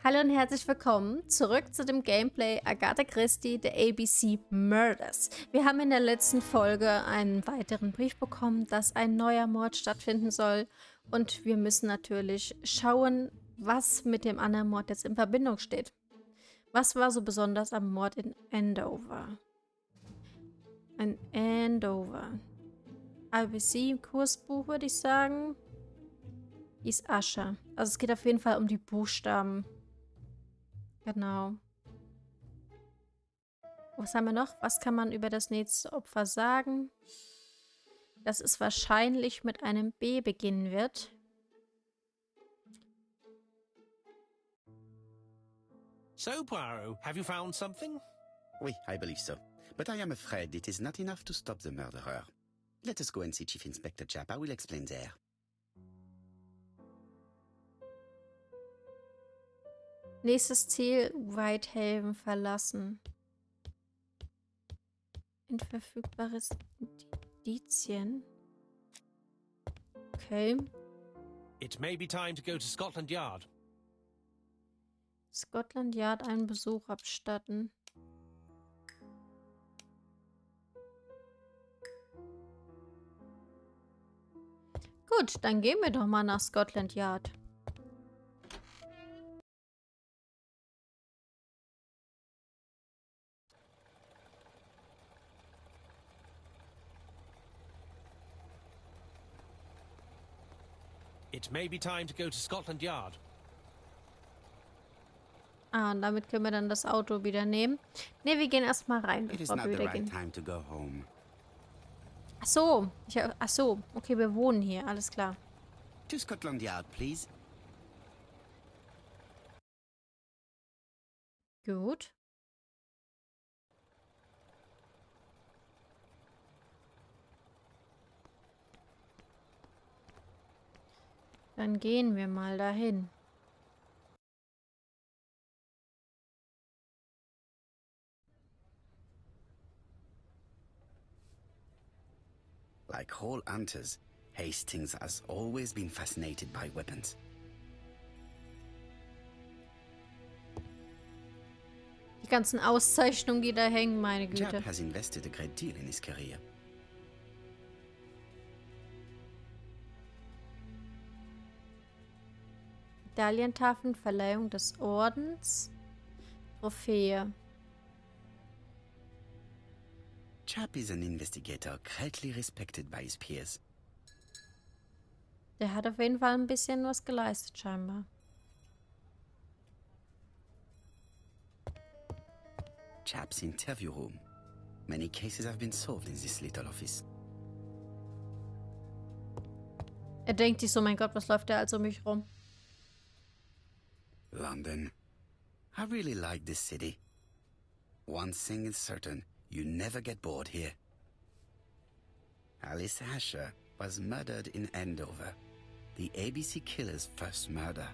Hallo und herzlich willkommen zurück zu dem Gameplay Agatha Christie, The ABC Murders. Wir haben in der letzten Folge einen weiteren Brief bekommen, dass ein neuer Mord stattfinden soll. Und wir müssen natürlich schauen, was mit dem anderen Mord jetzt in Verbindung steht. Was war so besonders am Mord in Andover? Ein Andover. ABC-Kursbuch, würde ich sagen. Hieß Ascher. Also es geht auf jeden Fall um die Buchstaben. Genau. Was haben wir noch? Was kann man über das nächste Opfer sagen? Dass es wahrscheinlich mit einem B beginnen wird. So, Poirot, have you found something? Oui, I believe so. But I am afraid it is not enough to stop the murderer. Let us go and see Chief Inspector Japp. I will explain there. Nächstes Ziel, Whitehaven verlassen. Inverfügbares Indizien. Okay. It may be time to go to Scotland Yard. Scotland Yard einen Besuch abstatten. Gut, dann gehen wir doch mal nach Scotland Yard. It may be time to go to Scotland Yard. Ah, und damit können wir dann das Auto wieder nehmen. Ne, wir gehen erstmal rein, It is bevor not wir the wieder right gehen. time to go home. Ach so. Ach so. Okay, wir wohnen hier. Alles klar. To Scotland Yard, please. Gut. Dann gehen wir mal dahin. Like all hunters, Hastings has always been fascinated by weapons. Die ganzen Auszeichnungen, die da hängen, meine Güte. Japp has invested a great deal in his career. Medaillentafeln, Verleihung des Ordens, Trophäe. Japp is an investigator greatly respected by his peers. Der hat auf jeden Fall ein bisschen was geleistet, scheinbar. Japp's interview room. Many cases have been solved in this little office. Er denkt sich so, mein Gott, was läuft da also um mich rum? London. I really like this city. One thing is certain, you never get bored here. Alice Asher was murdered in Andover, the ABC killer's first murder.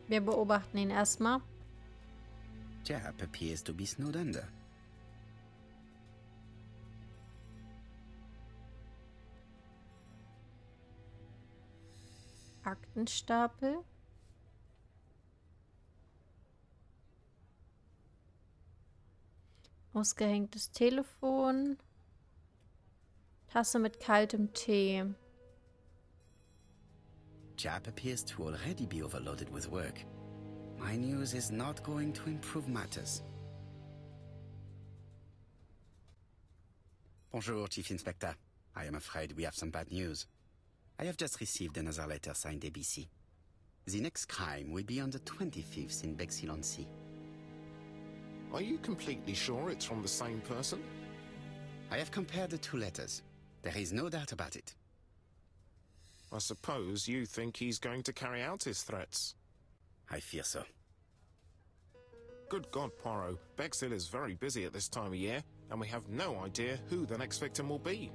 Wir beobachten ihn erstmal. Japp appears to be snowed under. Aktenstapel. Ausgehängtes Telefon. Tasse mit kaltem Tee. Japp appears to already be overloaded with work. My news is not going to improve matters. Bonjour, Chief Inspector. I am afraid we have some bad news. I have just received another letter signed ABC. The next crime will be on the 25th in Bexhill-on-Sea. Are you completely sure it's from the same person? I have compared the two letters. There is no doubt about it. I suppose you think he's going to carry out his threats. I fear so. Good God, Poirot. Bexhill is very busy at this time of year, and we have no idea who the next victim will be.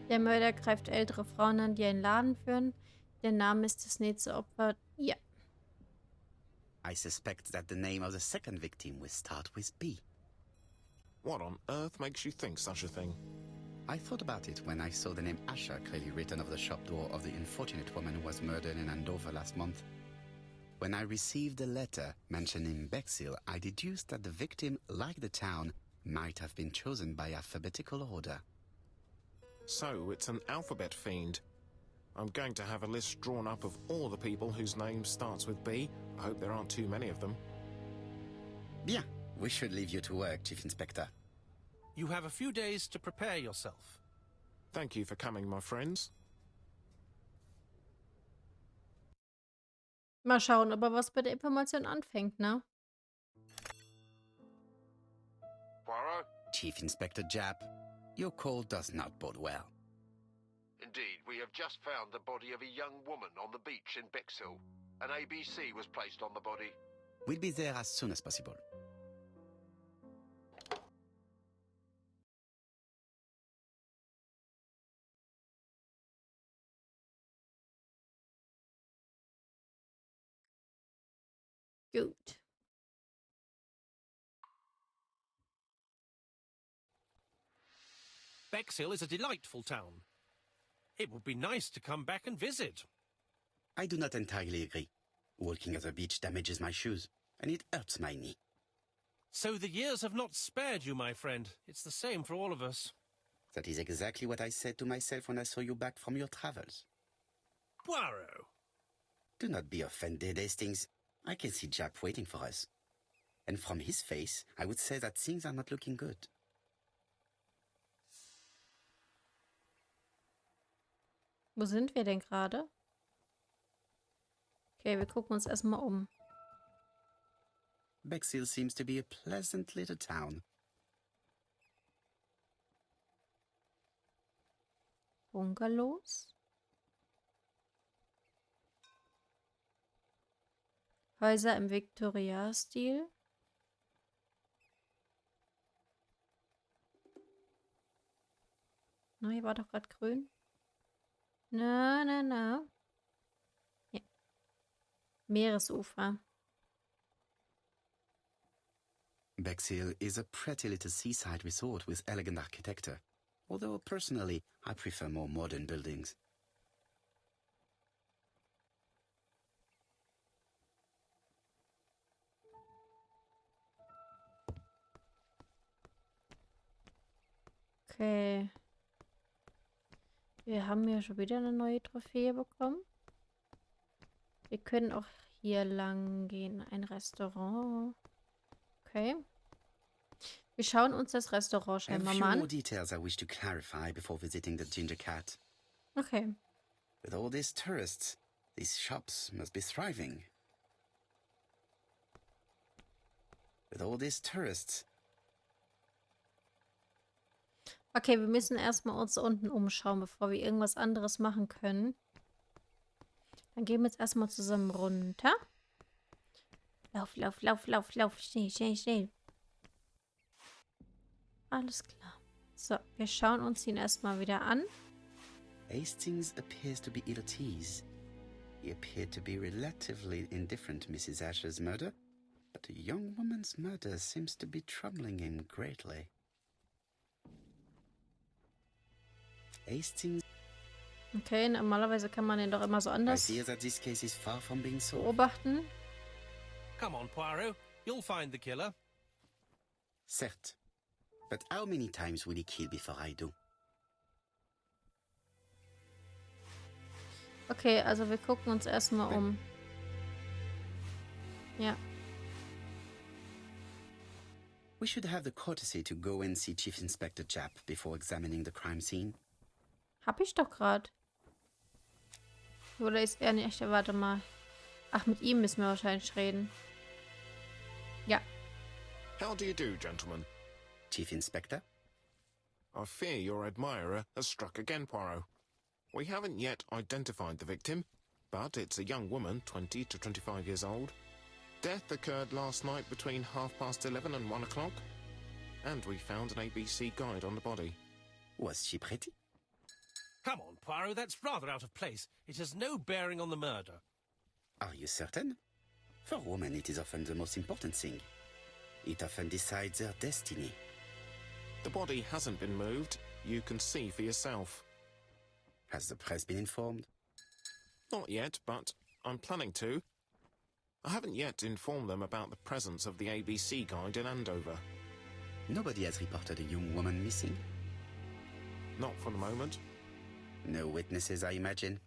Der Mörder greift ältere Frauen an, die einen Laden führen. Der Name ist das nächste Opfer. Ja. I suspect that the name of the second victim will start with B. What on earth makes you think such a thing? I thought about it when I saw the name Asher clearly written over the shop door of the unfortunate woman who was murdered in Andover last month. When I received a letter mentioning Bexhill, I deduced that the victim, like the town, might have been chosen by alphabetical order. So, it's an alphabet fiend. I'm going to have a list drawn up of all the people whose name starts with B. I hope there aren't too many of them. Bien, we should leave you to work, Chief Inspector. You have a few days to prepare yourself. Thank you for coming, my friends. Mal schauen, ob er was bei der Information anfängt, ne? Poirot? Chief Inspector Japp, your call does not bode well. Indeed, we have just found the body of a young woman on the beach in Bexhill. An ABC was placed on the body. We'll be there as soon as possible. Gut. Bexhill is a delightful town. It would be nice to come back and visit. I do not entirely agree. Walking at the beach damages my shoes, and it hurts my knee. So the years have not spared you, my friend. It's the same for all of us. That is exactly what I said to myself when I saw you back from your travels. Poirot! Do not be offended, Hastings. I can see Japp waiting for us. And from his face, I would say that things are not looking good. Wo sind wir denn gerade? Okay, wir gucken uns erstmal um. Bexhill seems to be a pleasant little town. Bungalows? Häuser im Viktoriastil? Na, hier war doch gerade grün. Na. Ja. Meeresufer. Bexhill is a pretty little seaside resort with elegant architecture, although personally I prefer more modern buildings. Okay. Wir haben hier schon wieder eine neue Trophäe bekommen. Wir können auch hier lang gehen. Ein Restaurant. Okay. Wir schauen uns das Restaurant I have scheinbar a few mal more an. details I wish to clarify before visiting the Ginger Cat. Okay. With all these tourists, these shops must be thriving. With all these tourists, Okay, wir müssen erstmal uns unten umschauen, bevor wir irgendwas anderes machen können. Dann gehen wir jetzt erstmal zusammen runter. Lauf. Schnell. Alles klar. So, wir schauen uns ihn erstmal wieder an. Hastings appears to be ill at ease. He appeared to be relatively indifferent to Mrs. Asher's murder, but a young woman's murder seems to be troubling him greatly. Hastings, Okay, normalerweise kann man den doch immer so I anders fear that this case is far from being solved. beobachten. Come on, Poirot. You'll find the killer. Certes. But how many times will he kill before I do? Okay, also wir gucken uns erstmal um. Ja. We should have the courtesy to go and see Chief Inspector Japp before examining the crime scene. Hab ich doch gerade. Oder ist er nicht? Warte mal. Ach, mit ihm müssen wir wahrscheinlich reden. Ja. How do you do, gentlemen? Chief Inspector? I fear your admirer has struck again, Poirot. We haven't yet identified the victim, but it's a young woman, 20 to 25 years old. Death occurred last night between 11:30 and 1 o'clock, and we found an ABC guide on the body. Was she pretty? Come on, Poirot. That's rather out of place. It has no bearing on the murder. Are you certain? For women, it is often the most important thing. It often decides their destiny. The body hasn't been moved. You can see for yourself. Has the press been informed? Not yet, but I'm planning to. I haven't yet informed them about the presence of the ABC guide in Andover. Nobody has reported a young woman missing? Not for the moment. No witnesses, I imagine.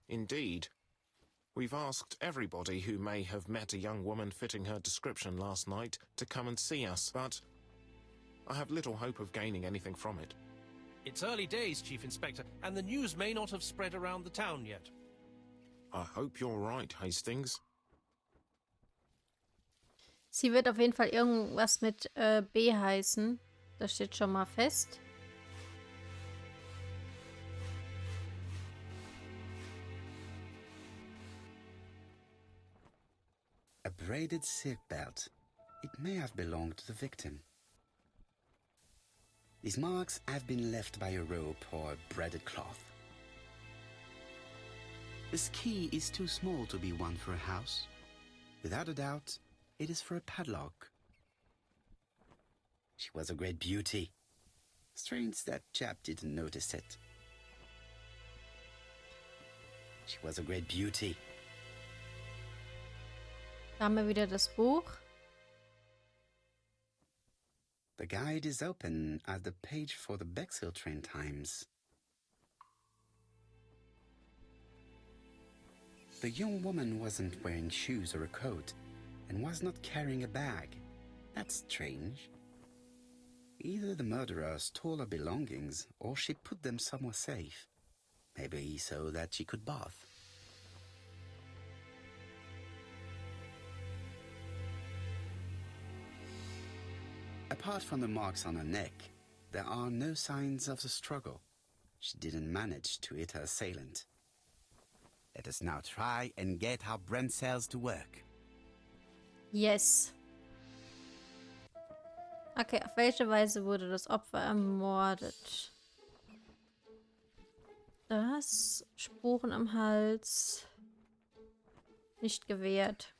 Indeed. We've asked everybody who may have met a young woman fitting her description last night to come and see us, but I have little hope of gaining anything from it. It's early days, Chief Inspector, and the news may not have spread around the town yet. I hope you're right, Hastings. Sie wird auf jeden Fall irgendwas mit B heißen. Das steht schon mal fest. A braided silk belt. It may have belonged to the victim. These marks have been left by a rope or a braided cloth. This key is too small to be one for a house. Without a doubt, it is for a padlock. She was a great beauty. Strange that chap didn't notice it. She was a great beauty. Da haben wir wieder das Buch. The guide is open at the page for the Bexhill train times. The young woman wasn't wearing shoes or a coat and was not carrying a bag. That's strange. Either the murderer stole her belongings or she put them somewhere safe. Maybe so that she could bath. Apart from the marks on her neck, there are no signs of the struggle. She didn't manage to hit her assailant. Let us now try and get our brain cells to work. Yes. Okay, auf welche Weise wurde das Opfer ermordet? Das, Spuren am Hals, nicht gewehrt.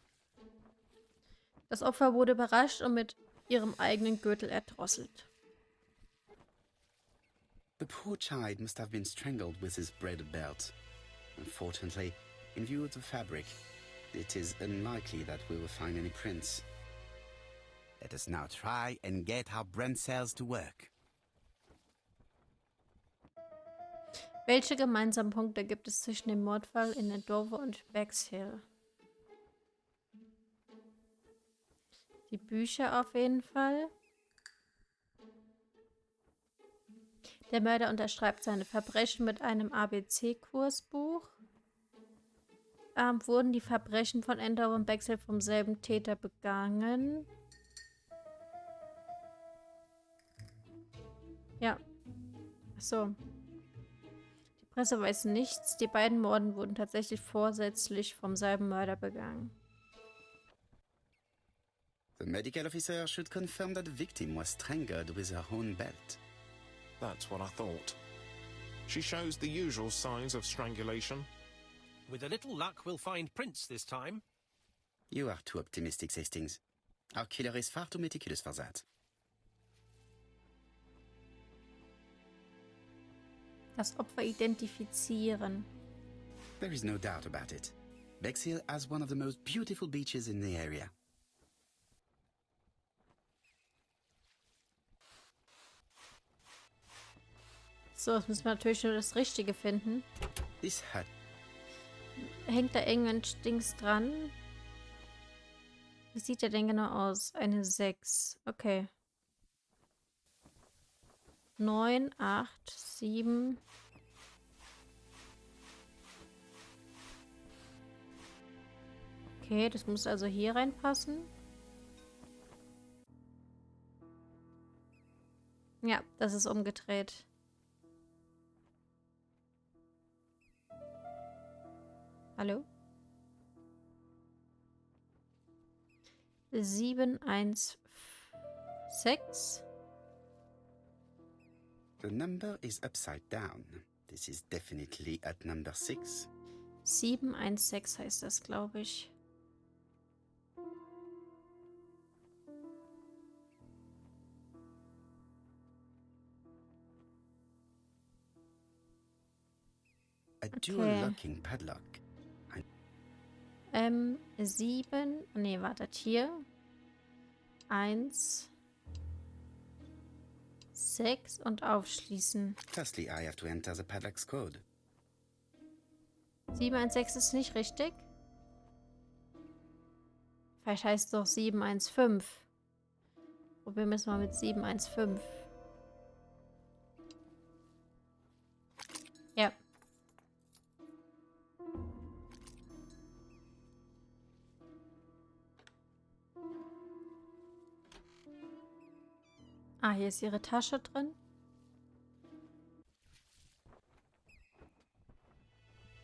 Das Opfer wurde überrascht und mit ihrem eigenen Gürtel erdrosselt. The poor child must have been strangled with his braided belt. Unfortunately, in view of the fabric, it is unlikely that we will find any prints. Let us now try and get our brain cells to work. Welche gemeinsamen Punkte gibt es zwischen dem Mordfall in Andover und Bexhill? Die Bücher auf jeden Fall. Der Mörder unterschreibt seine Verbrechen mit einem ABC-Kursbuch. Wurden die Verbrechen von Andover und Bexhill vom selben Täter begangen? Ja. Achso. Die Presse weiß nichts. Die beiden Morden wurden tatsächlich vorsätzlich vom selben Mörder begangen. The medical officer should confirm that the victim was strangled with her own belt. That's what I thought. She shows the usual signs of strangulation. With a little luck, we'll find prints this time. You are too optimistic, Hastings. Our killer is far too meticulous for that. Das Opfer identifizieren. There is no doubt about it. Bexhill has one of the most beautiful beaches in the area. So, jetzt müssen wir natürlich nur das Richtige finden. This hut. Hängt da irgendein Dings dran? Wie sieht der denn genau aus? Eine 6. Okay. 9, 8, 7. Okay, das muss also hier reinpassen. Ja, das ist umgedreht. Hallo? 7, 1, 6. The number is upside down. This is definitely at number 6. 716 heißt das, glaube ich. a dual-locking padlock. 7. Nee, wartet hier. 1, 6 und aufschließen. Firstly, I have to enter the padlock's code. 716 ist nicht richtig. Vielleicht heißt es doch 715. Probieren wir es mal mit 715. Ja. Ah, hier ist ihre Tasche drin.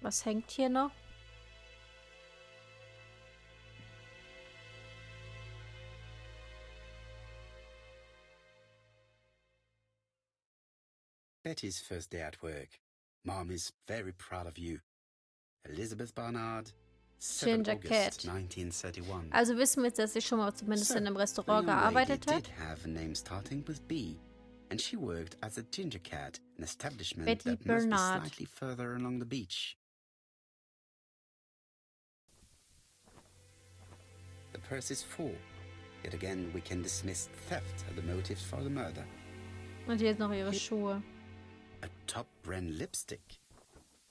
Was hängt hier noch? Betty's first day at work. Mom is very proud of you. Elizabeth Barnard, 7 Ginger August Cat. 1931. Also wissen wir jetzt, dass sie schon mal zumindest in einem The Restaurant young lady gearbeitet hat. did have a name starting with B, and she worked as a ginger cat, an establishment Betty that must be Bernard. slightly further along the beach. The purse is full. Yet again, we can dismiss theft as the motive for the murder. Und hier ist noch ihre Schuhe. A top brand lipstick.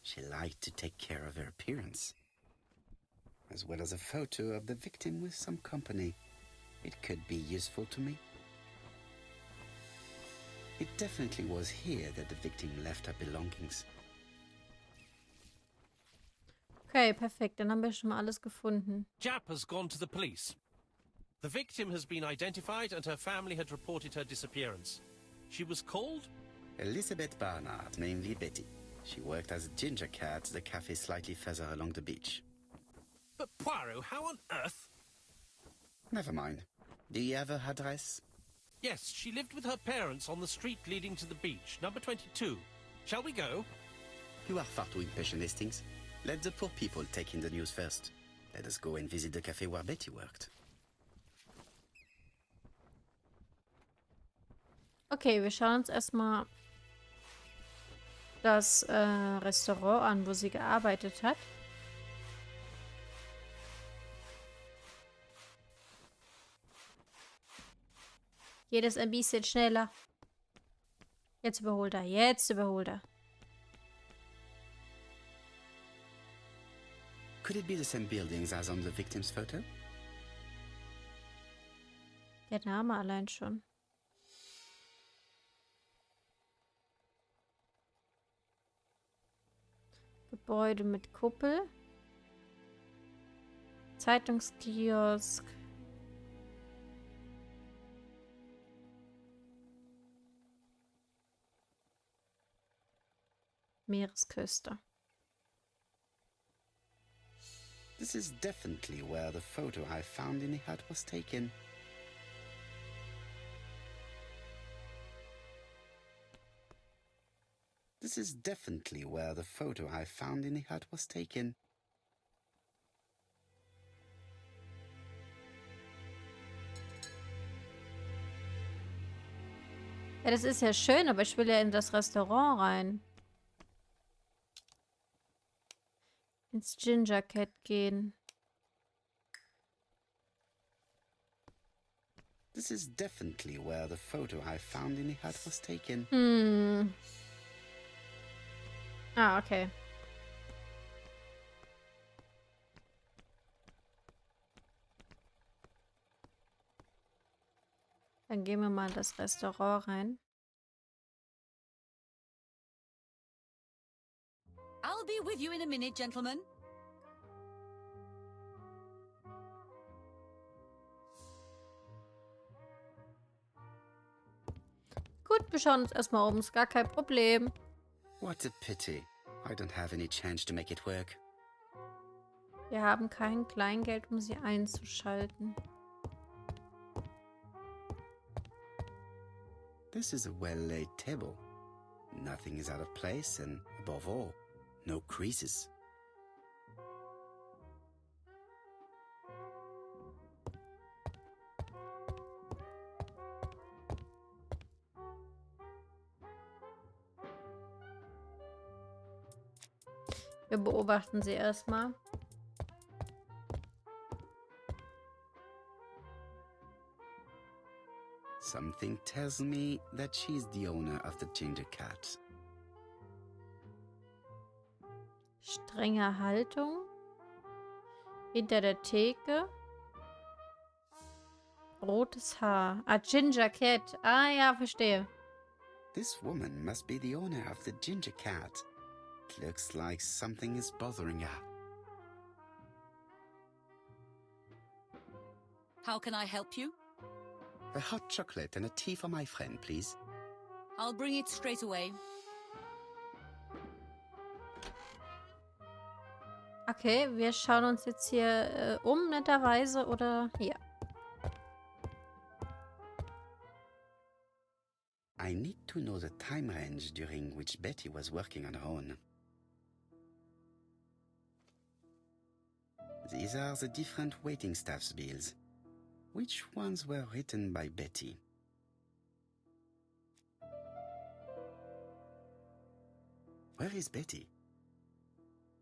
She liked to take care of her appearance. As well as a photo of the victim with some company. It could be useful to me. It definitely was here that the victim left her belongings. Okay, perfekt. Dann haben wir schon mal alles gefunden. Jap has gone to the police. The victim has been identified and her family had reported her disappearance. She was called? Elizabeth Barnard, namely Betty. She worked as a ginger cat at the cafe slightly further along the beach. But Poirot, how on earth? Never mind. Do you have her address? Yes, she lived with her parents on the street leading to the beach, number 22. Shall we go? You are far too impatient, Hastings. Let the poor people take in the news first. Let us go and visit the cafe where Betty worked. Okay, wir schauen uns erstmal das Restaurant an, wo sie gearbeitet hat. Jedes ein bisschen schneller. Jetzt überholt er, jetzt überholt er. Could it be the same buildings as on the victim's photo? Der Name allein schon. Gebäude mit Kuppel. Zeitungskiosk. Meeresküste. This is definitely where the photo I found in the hut was taken. This is definitely where the photo I found in the hut was taken. Ja, das ist ja schön, aber ich will ja in das Restaurant rein. Ins Ginger Cat gehen. This is definitely where the photo I found in the hut was taken. Ah, okay. Dann gehen wir mal in das Restaurant rein. I'll be with you in a minute, gentlemen. Gut, wir schauen uns erstmal um. Ist gar kein Problem. What a pity. I don't have any change to make it work. Wir haben kein Kleingeld, um sie einzuschalten. This is a well-laid table. Nothing is out of place and, above all, no creases. Wir beobachten sie erstmal. Something tells me that she's the owner of the ginger cat. Strenge Haltung. Hinter der Theke. Rotes Haar. Ah, Ginger Cat. Ah ja, verstehe. This woman must be the owner of the ginger cat. It looks like something is bothering her. How can I help you? A hot chocolate and a tea for my friend, please. I'll bring it straight away. Okay, wir schauen uns jetzt hier netterweise, oder hier. I need to know the time range during which Betty was working on her own. These are the different waiting staff's bills. Which ones were written by Betty? Where is Betty?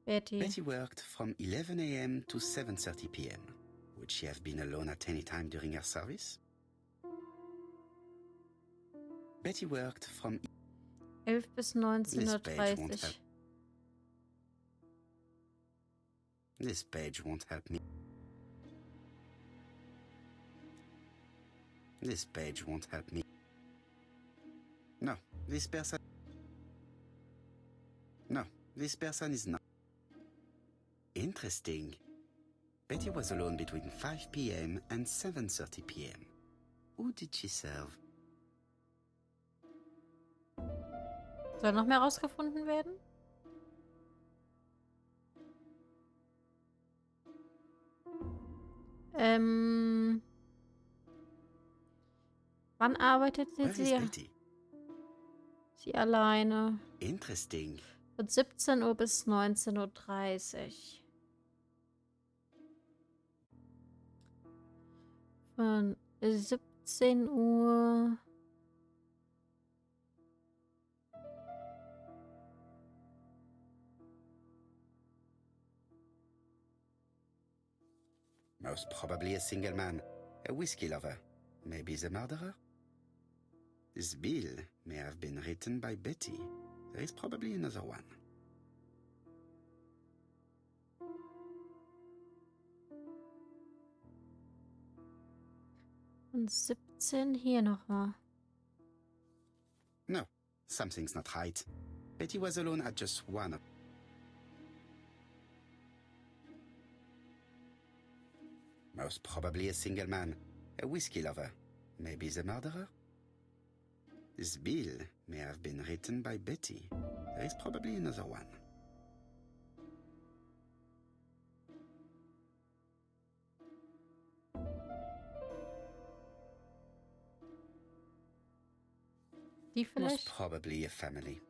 Betty worked from 11 a.m. to 7:30 p.m. Would she have been alone at any time during her service? Betty worked from 11 bis 19:30 Uhr. This page won't help me. This page won't help me. No, this person is not. Interesting. Betty was alone between 5 p.m. and 7:30 p.m. Who did she serve? Soll noch mehr rausgefunden werden? Wann arbeitet sie? Sie alleine. Interesting. Von 17 Uhr bis 19:30 Uhr. Von 17 Uhr. Most probably a single man, a whiskey lover. Maybe the murderer? This bill may have been written by Betty. There is probably another one. Und 17 hier nochmal. No, something's not right. Betty was alone at just one. Most probably a single man, a whiskey lover. Maybe the murderer? This bill may have been written by Betty. There is probably another one. Die vielleicht? Most probably a family.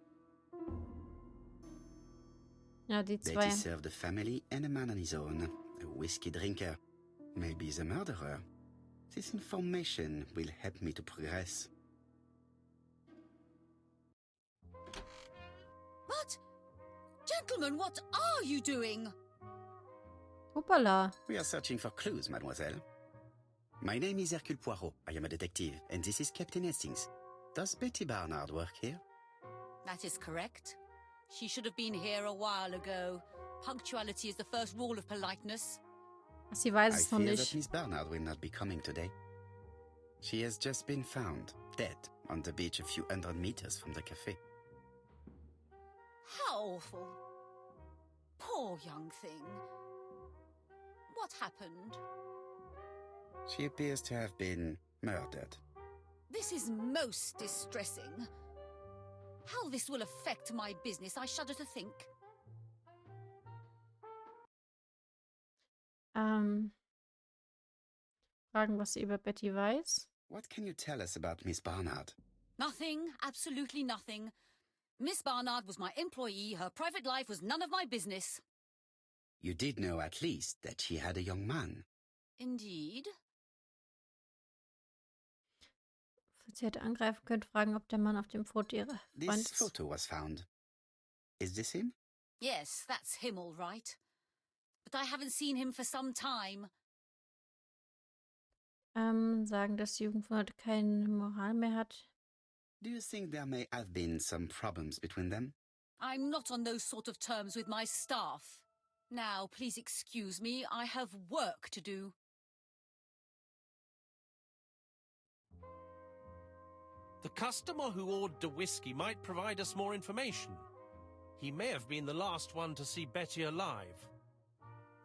Ja, die zwei. Betty served a family and a man on his own, a whiskey drinker. Maybe the murderer. This information will help me to progress. But, gentlemen, what are you doing? Hoppala. We are searching for clues, mademoiselle. My name is Hercule Poirot. I am a detective, and this is Captain Hastings. Does Betty Barnard work here? That is correct. She should have been here a while ago. Punctuality is the first rule of politeness. Sie weiß I es noch fear that nicht. Miss Barnard will not be coming today. She has just been found, dead, on the beach a few hundred meters from the cafe. How awful. Poor young thing. What happened? She appears to have been murdered. This is most distressing. How this will affect my business, I shudder to think. Fragen, was sie über Betty weiß. What can you tell us about Miss Barnard? Nothing, absolutely nothing. Miss Barnard was my employee. Her private life was none of my business. You did know at least that she had a young man. Indeed. Sie hätte angreifen können, fragen, ob der Mann auf dem Foto ihre Freund This ist. photo was found. Is this him? Yes, that's him all right. But I haven't seen him for some time. Sagen, dass die Jugend von heute keine Moral mehr hat. Do you think there may have been some problems between them? I'm not on those sort of terms with my staff. Now, please excuse me, I have work to do. The customer who ordered the whiskey might provide us more information. He may have been the last one to see Betty alive.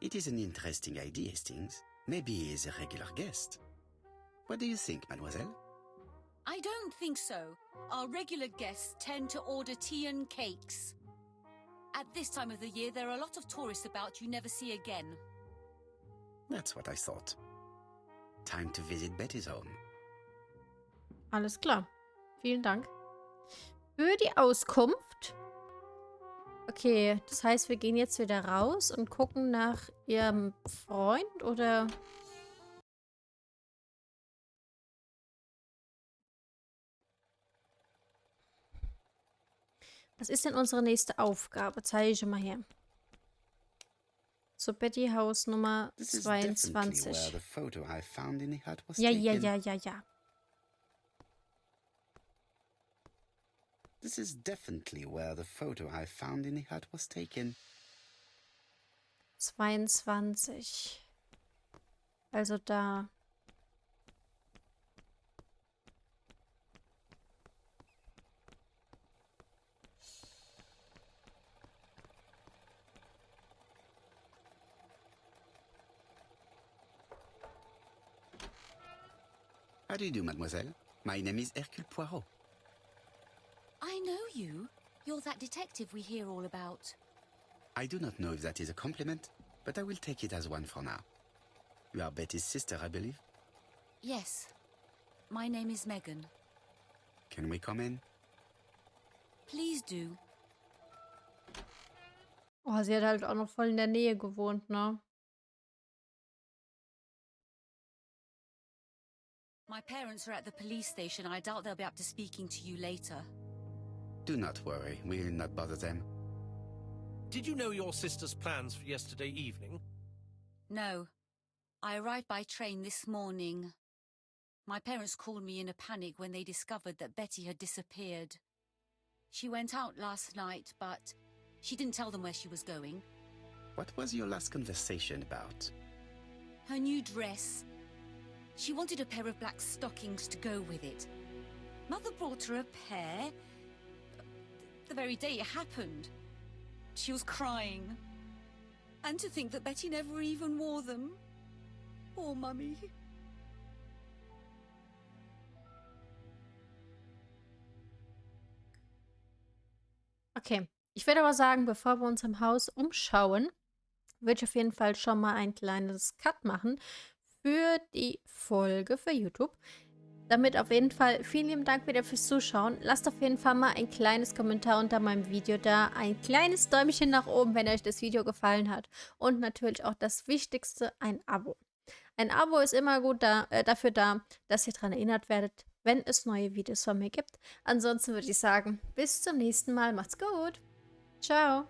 It is an interesting idea, Hastings. Maybe he is a regular guest. What do you think, mademoiselle? I don't think so. Our regular guests tend to order tea and cakes. At this time of the year, there are a lot of tourists about you never see again. That's what I thought. Time to visit Betty's home. Alles klar. Vielen Dank. Für die Auskunft. Okay, das heißt, wir gehen jetzt wieder raus und gucken nach ihrem Freund, oder? Was ist denn unsere nächste Aufgabe? Zeige ich schon mal her. So, Betty Haus Nummer This is definitely 22. where the photo I found in the hut was Ja, taken. ja. This is definitely where the photo I found in the hut was taken. 22. Also da. How do you do, mademoiselle? My name is Hercule Poirot. I know you. You're that detective we hear all about. I do not know if that is a compliment, but I will take it as one for now. You are Betty's sister, I believe? Yes. My name is Megan. Can we come in? Please do. Oh, sie hat halt auch noch voll in der Nähe gewohnt, ne? My parents are at the police station. I doubt they'll be up to speaking to you later. Do not worry, we will not bother them. Did you know your sister's plans for yesterday evening? No. I arrived by train this morning. My parents called me in a panic when they discovered that Betty had disappeared. She went out last night, but she didn't tell them where she was going. What was your last conversation about? Her new dress. She wanted a pair of black stockings to go with it. Mother brought her a pair. The very day it happened. She was crying. And to think that Betty never even wore them. Poor Mummy. Okay, ich würde aber sagen, bevor wir uns im Haus umschauen, würde ich auf jeden Fall schon mal ein kleines Cut machen für die Folge für YouTube. Damit auf jeden Fall vielen lieben Dank wieder fürs Zuschauen. Lasst auf jeden Fall mal ein kleines Kommentar unter meinem Video da. Ein kleines Däumchen nach oben, wenn euch das Video gefallen hat. Und natürlich auch das Wichtigste, ein Abo. Ein Abo ist immer gut dafür da, dass ihr daran erinnert werdet, wenn es neue Videos von mir gibt. Ansonsten würde ich sagen, bis zum nächsten Mal. Macht's gut. Ciao.